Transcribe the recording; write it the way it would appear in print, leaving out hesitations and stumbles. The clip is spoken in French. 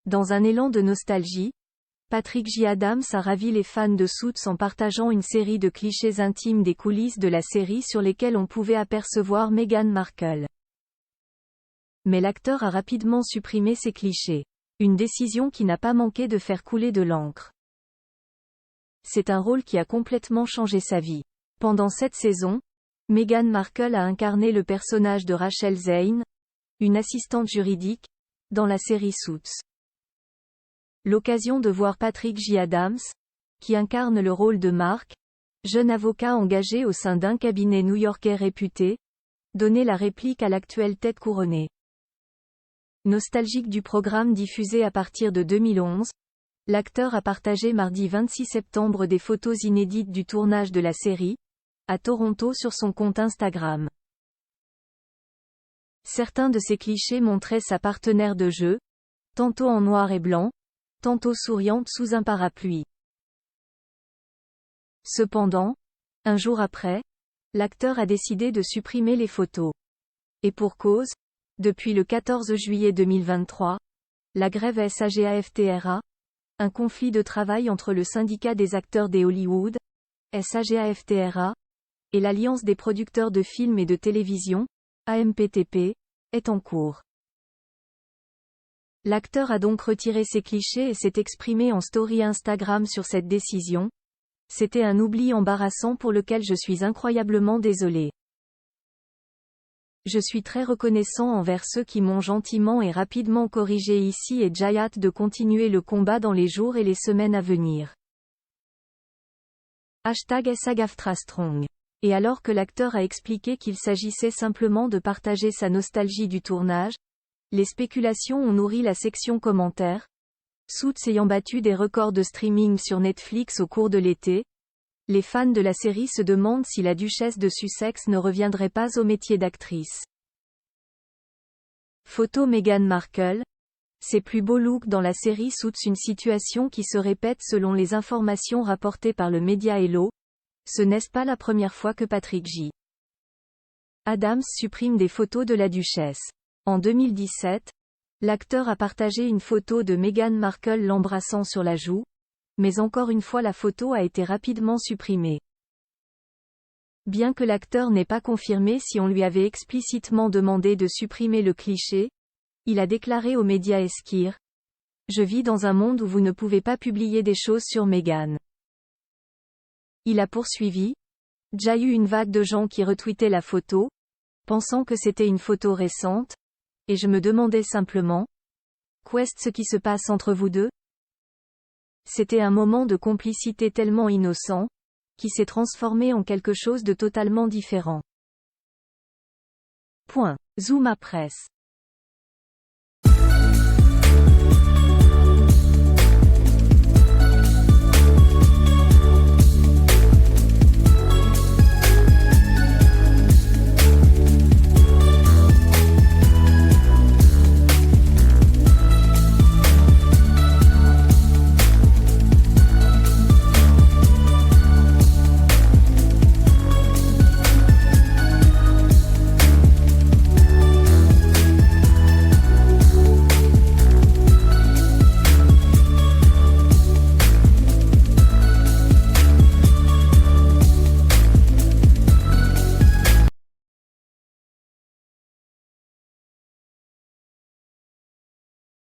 Dans un élan de nostalgie, Patrick J. Adams a ravi les fans de Suits en partageant une série de clichés intimes des coulisses de la série sur lesquels on pouvait apercevoir Meghan Markle. Mais l'acteur a rapidement supprimé ces clichés. Une décision qui n'a pas manqué de faire couler de l'encre. C'est un rôle qui a complètement changé sa vie. Pendant cette saison, Meghan Markle a incarné le personnage de Rachel Zane, une assistante juridique, dans la série Suits. L'occasion de voir Patrick J. Adams, qui incarne le rôle de Mark, jeune avocat engagé au sein d'un cabinet new-yorkais réputé, donner la réplique à l'actuelle tête couronnée. Nostalgique du programme diffusé à partir de 2011, l'acteur a partagé mardi 26 septembre des photos inédites du tournage de la série, à Toronto sur son compte Instagram. Certains de ces clichés montraient sa partenaire de jeu, tantôt en noir et blanc, tantôt souriante sous un parapluie. Cependant, un jour après, l'acteur a décidé de supprimer les photos. Et pour cause, depuis le 14 juillet 2023, la grève SAG-AFTRA, un conflit de travail entre le syndicat des acteurs des Hollywood, SAG-AFTRA, et l'Alliance des producteurs de films et de télévision, AMPTP, est en cours. L'acteur a donc retiré ses clichés et s'est exprimé en story Instagram sur cette décision. C'était un oubli embarrassant pour lequel je suis incroyablement désolé. Je suis très reconnaissant envers ceux qui m'ont gentiment et rapidement corrigé ici et j'ai hâte de continuer le combat dans les jours et les semaines à venir. #SAGAFTRASTRONG. Et alors que l'acteur a expliqué qu'il s'agissait simplement de partager sa nostalgie du tournage, les spéculations ont nourri la section commentaires. Suits ayant battu des records de streaming sur Netflix au cours de l'été, les fans de la série se demandent si la duchesse de Sussex ne reviendrait pas au métier d'actrice. Photo Meghan Markle. Ses plus beaux looks dans la série Suits, une situation qui se répète selon les informations rapportées par le média Hello. Ce n'est pas la première fois que Patrick J. Adams supprime des photos de la duchesse. En 2017, l'acteur a partagé une photo de Meghan Markle l'embrassant sur la joue, mais encore une fois la photo a été rapidement supprimée. Bien que l'acteur n'ait pas confirmé si on lui avait explicitement demandé de supprimer le cliché, il a déclaré aux médias Esquire: « Je vis dans un monde où vous ne pouvez pas publier des choses sur Meghan. » Il a poursuivi: « J'ai eu une vague de gens qui retweetaient la photo, pensant que c'était une photo récente, et je me demandais simplement: qu'est ce qui se passe entre vous deux? C'était un moment de complicité tellement innocent, qui s'est transformé en quelque chose de totalement différent. » Zoom à presse.